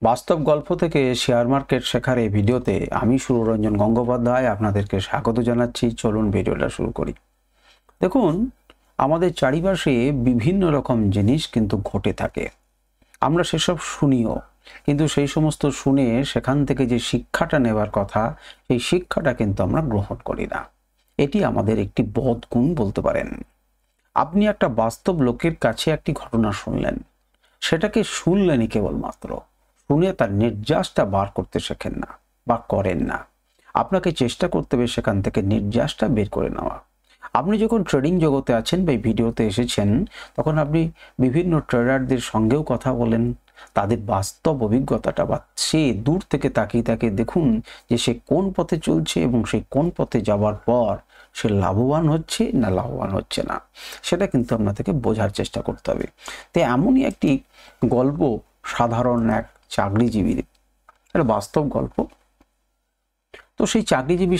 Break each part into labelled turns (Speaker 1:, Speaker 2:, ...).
Speaker 1: বাস্তব গল্প থেকে শেয়ার মার্কেট শেখার এই ভিডিওতে আমি সুররঞ্জন গঙ্গোপাধ্যায় আপনাদেরকে স্বাগত জানাচ্ছি। চলুন ভিডিওটা শুরু করি। দেখুন, আমাদের চারিপাশে বিভিন্ন রকম জিনিস কিন্তু ঘটে থাকে, আমরা সেসব শুনিও, কিন্তু সেই সমস্ত শুনে সেখান থেকে যে শিক্ষাটা নেবার কথা সেই শিক্ষাটা কিন্তু আমরা গ্রহণ করি না। এটি আমাদের একটি বদগুণ বলতে পারেন। আপনি একটা বাস্তব লোকের কাছে একটি ঘটনা শুনলেন, সেটাকে শুনলেনই কেবলমাত্র, শুনে তার নির্যাসটা বার করতে শেখেন না বা করেন না। আপনাকে চেষ্টা করতে হবে সেখান থেকে নির্যাসটা বের করে নেওয়া। আপনি যখন ট্রেডিং জগতে আছেন বা ভিডিওতে এসেছেন, তখন আপনি বিভিন্ন ট্রেডারদের সঙ্গেও কথা বলেন, তাদের বাস্তব অভিজ্ঞতাটা বা সে দূর থেকে তাকিয়ে দেখুন যে সে কোন পথে চলছে এবং সেই কোন পথে যাওয়ার পর সে লাভবান হচ্ছে না লাভবান হচ্ছে না, সেটা কিন্তু আপনাদেরকে বোঝার চেষ্টা করতে হবে। তো এমনই একটি গল্প সাধারণ এক চাকরিজীবীর, একটা বাস্তব গল্প। তো সেই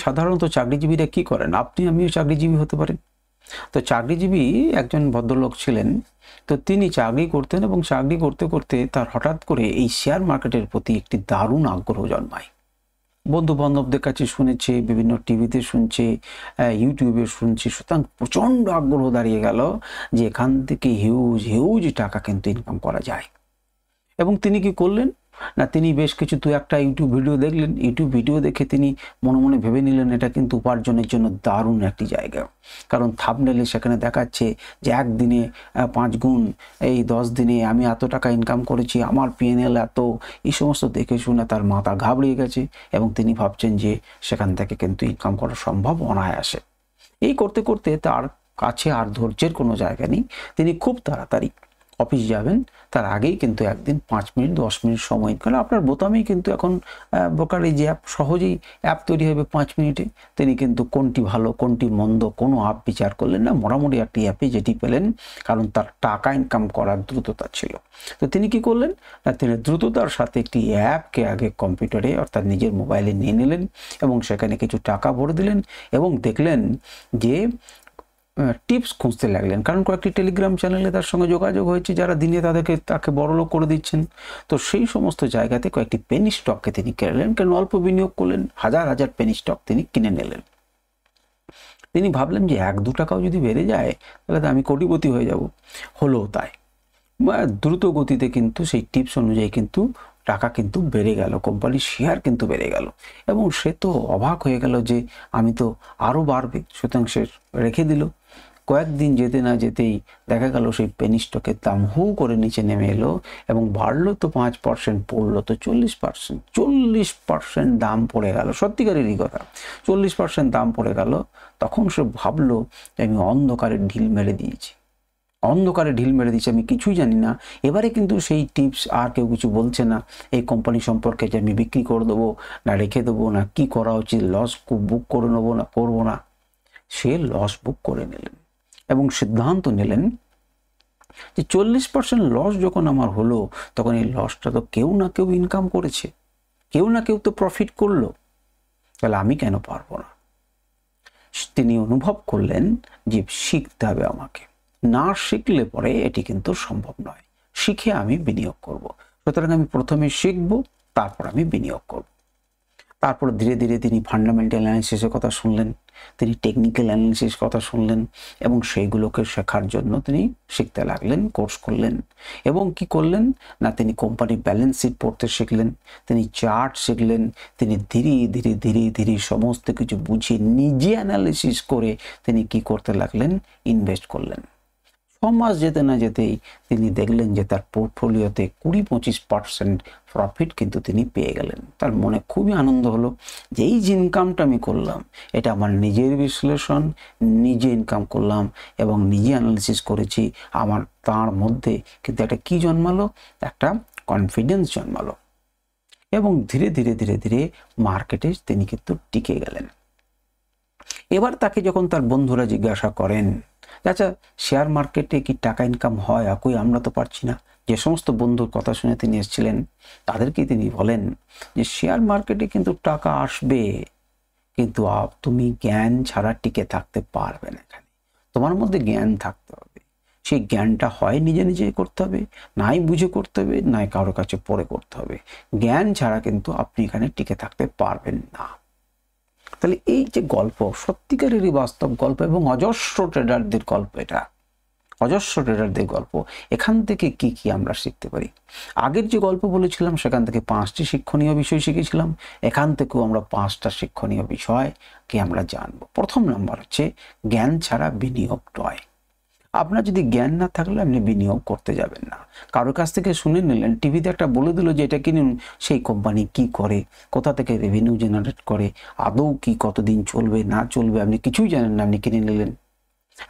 Speaker 1: সাধারণত চাকরিজীবীরা কি করেন, আপনি আমিও চাকরিজীবী হতে পারেন। তো চাকরিজীবী একজন ভদ্রলোক ছিলেন। তো তিনি চাকরি করতেন এবং চাকরি করতে করতে তার হঠাৎ করে এই শেয়ার মার্কেটের প্রতি একটি দারুণ আগ্রহ জন্মায়। বন্ধু বান্ধবদের কাছে শুনেছে, বিভিন্ন টিভিতে শুনছে, ইউটিউবে শুনছে, সুতরাং প্রচণ্ড আগ্রহ দাঁড়িয়ে গেল যে এখান থেকে হিউজ হিউজ টাকা কিন্তু ইনকাম করা যায়। এবং তিনি কি করলেন না, তিনি বেশ কিছু দু একটা ইউটিউব ভিডিও দেখলেন। ইউটিউব ভিডিও দেখে তিনি মনে মনে ভেবে নিলেন এটা কিন্তু উপার্জনের জন্য দারুণ একটি জায়গা, কারণ থাম্বনেলে সেখানে দেখাচ্ছে যে একদিনে 5 গুণ, এই 10 দিনে আমি এত টাকা ইনকাম করেছি, আমার পিএনএল এত। এই সমস্ত দেখে শুনে তার মাথা ঘাবড়িয়ে গেছে এবং তিনি ভাবছেন যে সেখান থেকে কিন্তু ইনকাম করা সম্ভব অনায়াসে। এই করতে করতে তার কাছে আর ধৈর্যের কোনো জায়গা নেই। তিনি খুব তাড়াতাড়ি অফিস যাবেন, তার আগেই কিন্তু একদিন 5 মিনিট 10 মিনিট সময়, কারণ আপনার বোতামেই কিন্তু এখন ব্রোকারেজ যে অ্যাপ, সহজেই অ্যাপ তৈরি হবে 5 মিনিটে। তিনি কিন্তু কোনটি ভালো কোনটি মন্দ কোনো অ্যাপ বিচার করলেন না, মোটামুটি একটি অ্যাপে যেটি পেলেন, কারণ তার টাকা ইনকাম করার দ্রুততা ছিল। তো তিনি কি করলেন না, তিনি দ্রুততার সাথে একটি অ্যাপকে আগে কম্পিউটারে অর্থাৎ নিজের মোবাইলে নিয়ে নিলেন এবং সেখানে কিছু টাকা ভরে দিলেন এবং দেখলেন যে টিপস খুঁজতে লাগলেন, কারণ কয়েকটি টেলিগ্রাম চ্যানেলে তার সঙ্গে যোগাযোগ হয়েছে যারা দিনে তাকে বড়লোক করে দিচ্ছেন। তো সেই সমস্ত জায়গাতে কয়েকটি পেনি স্টককে তিনি কিনলেন, কারণ অল্প বিনিয়োগ করলেন, হাজার হাজার পেনি স্টক তিনি কিনে নিলেন। তিনি ভাবলেন যে 1-2 টাকাও যদি বেড়ে যায় তাহলে তো আমি কোটিপতি হয়ে যাব। হলো তাই, দ্রুত গতিতে কিন্তু সেই টিপস অনুযায়ী কিন্তু টাকা কিন্তু বেড়ে গেল, কোম্পানির শেয়ার কিন্তু বেড়ে গেল এবং সে তো অবাক হয়ে গেল যে আমি তো আরও বাড়বে, সুতরাং সে রেখে দিল। কয়েকদিন যেতে না যেতেই দেখা গেল সেই পেনি স্টকের দাম হু করে নিচে নেমে এলো এবং বাড়লো তো 5%, পড়লো তো 40%। 40% দাম পড়ে গেল, সত্যিকারেরই কথা, 40% দাম পড়ে গেল। তখন সে ভাবলো যে আমি অন্ধকারে ঢিল মেরে দিয়েছি, আমি কিছুই জানি না। এবারে কিন্তু সেই টিপস আর কেউ কিছু বলছে না এই কোম্পানি সম্পর্কে যে আমি বিক্রি করে দেবো না রেখে দেবো না কি করা উচিত, লস বুক করে নেবো না করবো না। সে লস বুক করে নিলেন এবং সিদ্ধান্ত নিলেন যে 40% লস যখন আমার হলো, তখন এই লসটা তো কেউ না কেউ ইনকাম করেছে, কেউ না কেউ তো প্রফিট করলো, তাহলে আমি কেন পারবো না। তিনি অনুভব করলেন যে শিখতে হবে আমাকে, না শিখলে পরে এটি কিন্তু সম্ভব নয়। শিখে আমি বিনিয়োগ করব, সুতরাং আমি প্রথমে শিখব, তারপর আমি বিনিয়োগ করব। তারপর ধীরে ধীরে তিনি ফান্ডামেন্টাল অ্যানালিসিসের কথা শুনলেন, তিনি টেকনিক্যাল অ্যানালিসিস কথা শুনলেন এবং সেইগুলোকে শেখার জন্য তিনি শিখতে লাগলেন, কোর্স করলেন। এবং কি করলেন না, তিনি কোম্পানির ব্যালেন্স শিট পড়তে শিখলেন, তিনি চার্ট শিখলেন, তিনি ধীরে ধীরে ধীরে ধীরে সমস্ত কিছু বুঝিয়ে নিজে অ্যানালিসিস করে তিনি কি করতে লাগলেন, ইনভেস্ট করলেন। 6 মাস যেতে না যেতেই তিনি দেখলেন যে তার পোর্টফোলিওতে 20-25% প্রফিট কিন্তু তিনি পেয়ে গেলেন। তার মনে খুবই আনন্দ হলো যে এই যে ইনকামটা আমি করলাম এটা আমার নিজের বিশ্লেষণ, নিজে ইনকাম করলাম এবং নিজে অ্যানালিসিস করেছি। আমার তার মধ্যে কিন্তু একটা কি জন্মালো, একটা কনফিডেন্স জন্মালো এবং ধীরে ধীরে ধীরে ধীরে মার্কেটে তিনি কিন্তু টিকে গেলেন। এবার তাকে যখন তার বন্ধুরা জিজ্ঞাসা করেন, আচ্ছা শেয়ার মার্কেটে কি টাকা ইনকাম হয়, কই আমরা তো পারছি না, যে সমস্ত বন্ধুর কথা শুনে তিনি এসেছিলেন তাদেরকে তিনি বলেন যে শেয়ার মার্কেটে কিন্তু টাকা আসবে, কিন্তু তুমি জ্ঞান ছাড়া টিকে থাকতে পারবে না। এখানে তোমার মধ্যে জ্ঞান থাকতে হবে, সেই জ্ঞানটা হয় নিজে নিজে করতে হবে, নাই বুঝে করতে হবে, নাই কারোর কাছে পড়ে করতে হবে। জ্ঞান ছাড়া কিন্তু আপনি এখানে টিকে থাকতে পারবেন না। তাহলে এই যে গল্প, সত্যিকারেরই বাস্তব গল্প এবং অজস্র ট্রেডারদের গল্প, এটা অজস্র ট্রেডারদের গল্প। এখান থেকে কি কি আমরা শিখতে পারি? আগের যে গল্প বলেছিলাম সেখান থেকে 5টি শিক্ষণীয় বিষয় শিখেছিলাম। এখান থেকেও আমরা 5টা শিক্ষণীয় বিষয়কে আমরা জানবো। প্রথম নাম্বার হচ্ছে জ্ঞান ছাড়া বিনিয়োগ নয়। আপনার যদি জ্ঞান না থাকলে আপনি বিনিয়োগ করতে যাবেন না। কারোর কাছ থেকে শুনে নিলেন, টিভিতে একটা বলে দিল যে এটা কিনুন, সেই কোম্পানি কি করে, কোথা থেকে রেভিনিউ জেনারেট করে, আদৌ কি কতদিন চলবে না চলবে আপনি কিছুই জানেন না, আপনি কিনে নিলেন।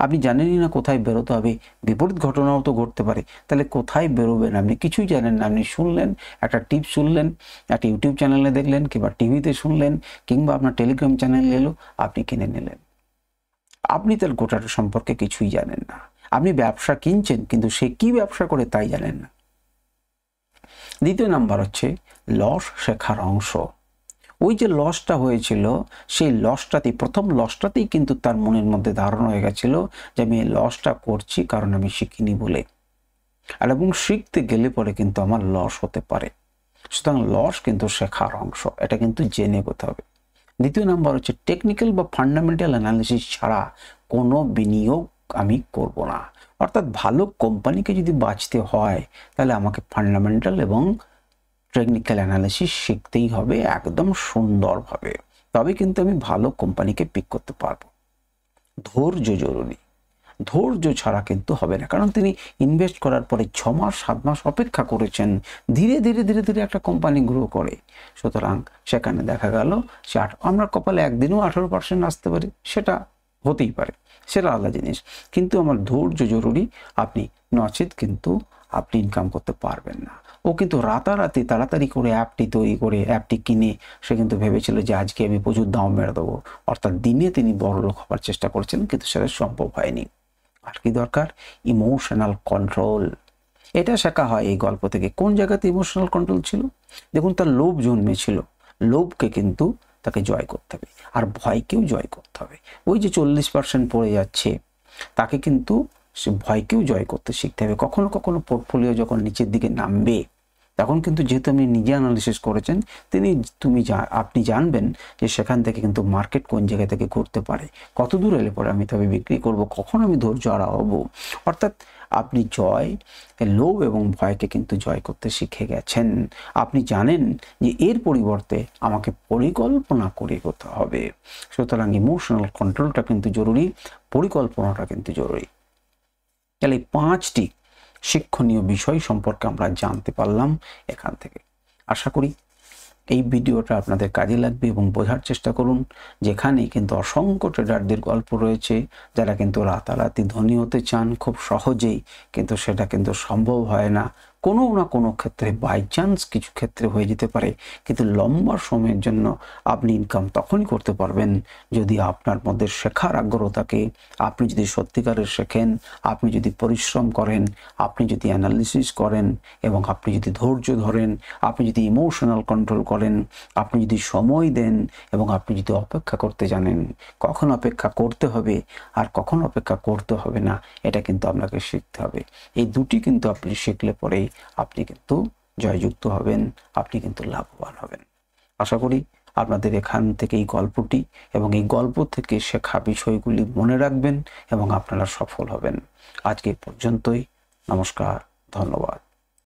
Speaker 1: আপনি জানেনই না কোথায় বেরোতে হবে, বিপরীত ঘটনাও তো ঘটতে পারে। তাহলে কোথায় বেরোবেন আপনি কিছুই জানেন না। আপনি শুনলেন, একটা টিপস শুনলেন, একটা ইউটিউব চ্যানেলে দেখলেন, কিংবা টিভিতে শুনলেন, কিংবা আপনার টেলিগ্রাম চ্যানেল এলো, আপনি কিনে নিলেন। আপনি তার গোটাটা সম্পর্কে কিছুই জানেন না। আপনি ব্যবসা কিনছেন, কিন্তু সে কি ব্যবসা করে তাই জানেন না। দ্বিতীয় নাম্বার হচ্ছে লস শেখার অংশ। ওই যে লসটা হয়েছিল, সেই লসটাতেই, প্রথম লসটাতেই কিন্তু তার মনের মধ্যে ধারণা হয়ে গেছিল যে আমি এই লসটা করছি কারণ আমি শিখিনি বলে। আর এবং শিখতে গেলে পরে কিন্তু আমার লস হতে পারে। সুতরাং লস কিন্তু শেখার অংশ, এটা কিন্তু জেনে করতে হবে। দ্বিতীয় নাম্বার হচ্ছে টেকনিক্যাল বা ফান্ডামেন্টাল অ্যানালিসিস ছাড়া কোনো বিনিয়োগ আমি করব না। অর্থাৎ ভালো কোম্পানিকে যদি বাঁচতে হয় তাহলে আমাকে ফান্ডামেন্টাল এবং টেকনিক্যাল অ্যানালিসিস শিখতেই হবে একদম সুন্দরভাবে, তবে কিন্তু আমি ভালো কোম্পানিকে পিক করতে পারবো। ধৈর্য জরুরি, ধৈর্য ছাড়া কিন্তু হবে না। কারণ তিনি ইনভেস্ট করার পরে 6 মাস 7 মাস অপেক্ষা করেছেন, ধীরে ধীরে ধীরে ধীরে একটা কোম্পানি গ্রো করে। সুতরাং সেখানে দেখা গেল সে আমরা কপালে একদিনও 18% আসতে পারে, সেটা হতেই পারে, সেটা আলাদা জিনিস। কিন্তু আমার ধৈর্য জরুরি। আপনি নচেত কিন্তু আপনি ইনকাম করতে পারবেন না। ও কিন্তু রাতারাতি তাড়াতাড়ি করে অ্যাপটি তৈরি করে অ্যাপটি কিনে সে কিন্তু ভেবেছিল যে আজকে আমি প্রচুর দাম মেরে দেবো, অর্থাৎ দিনে তিনি বড়লোক হবার চেষ্টা করছেন, কিন্তু সেটা সম্ভব হয়নি। আর কি দরকার? Emotional control. এটা শেখা হয় এই গল্প থেকে। কোন জায়গাতে ইমোশনাল কন্ট্রোল ছিল? দেখুন, তার লোভ জন্মেছিল, লোভকে কিন্তু তাকে জয় করতে হবে, আর ভয়কেও জয় করতে হবে। ওই যে 40% পড়ে যাচ্ছে, তাকে কিন্তু সে ভয়কেও জয় করতে শিখতে হবে। কখনো কখনো পোর্টফোলিও যখন নিচের দিকে নামবে, তখন কিন্তু যেহেতু আপনি নিজে অ্যানালিসিস করেছেন, আপনি জানবেন যে সেখান থেকে কিন্তু মার্কেট কোন জায়গা থেকে ঘুরতে পারে, কত দূর এলে পরে আমি তবে বিক্রি করব, কখন আমি ধৈর্য হারাবো। অর্থাৎ আপনি লোভ এবং ভয়কে কিন্তু জয় করতে শিখে গেছেন। আপনি জানেন যে এর পরিবর্তে আমাকে পরিকল্পনা করে এগোতে হবে। সুতরাং ইমোশনাল কন্ট্রোলটা কিন্তু জরুরি, পরিকল্পনাটা কিন্তু জরুরি। তাহলে 5টি শিক্ষণীয় বিষয় সম্পর্কে আমরা জানতে পারলাম এখান থেকে। আশা করি এই ভিডিওটা আপনাদের কাজে লাগবে এবং বোঝার চেষ্টা করুন যেখানে কিন্তু অসংখ্য ট্রেডারদের গল্প রয়েছে যারা কিন্তু রাতারাতি ধনী হতে চান খুব সহজেই, কিন্তু সেটা কিন্তু সম্ভব হয় না। কোনো না কোনো ক্ষেত্রে বাই চান্স কিছু ক্ষেত্রে হয়ে যেতে পারে, কিন্তু লম্বা সময়ের জন্য আপনি ইনকাম তখনই করতে পারবেন যদি আপনার মধ্যে শেখার আগ্রহ থাকে, আপনি যদি সত্যিকারের শেখেন, আপনি যদি পরিশ্রম করেন, আপনি যদি অ্যানালিসিস করেন এবং আপনি যদি ধৈর্য ধরেন, আপনি যদি ইমোশনাল কন্ট্রোল করেন, আপনি যদি সময় দেন এবং আপনি যদি অপেক্ষা করতে জানেন। কখন অপেক্ষা করতে হবে আর কখন অপেক্ষা করতে হবে না, এটা কিন্তু আপনাকে শিখতে হবে। এই দুটি কিন্তু আপনি শিখলে পরেই আপনি কিন্তু জয়যুক্ত হবেন, আপনি কিন্তু লাভবান হবেন। আশা করি আপনাদের এখান থেকে এই গল্পটি এবং এই গল্প থেকে শেখা বিষয়গুলি মনে রাখবেন এবং আপনারা সফল হবেন। আজকে পর্যন্তই। নমস্কার, ধন্যবাদ।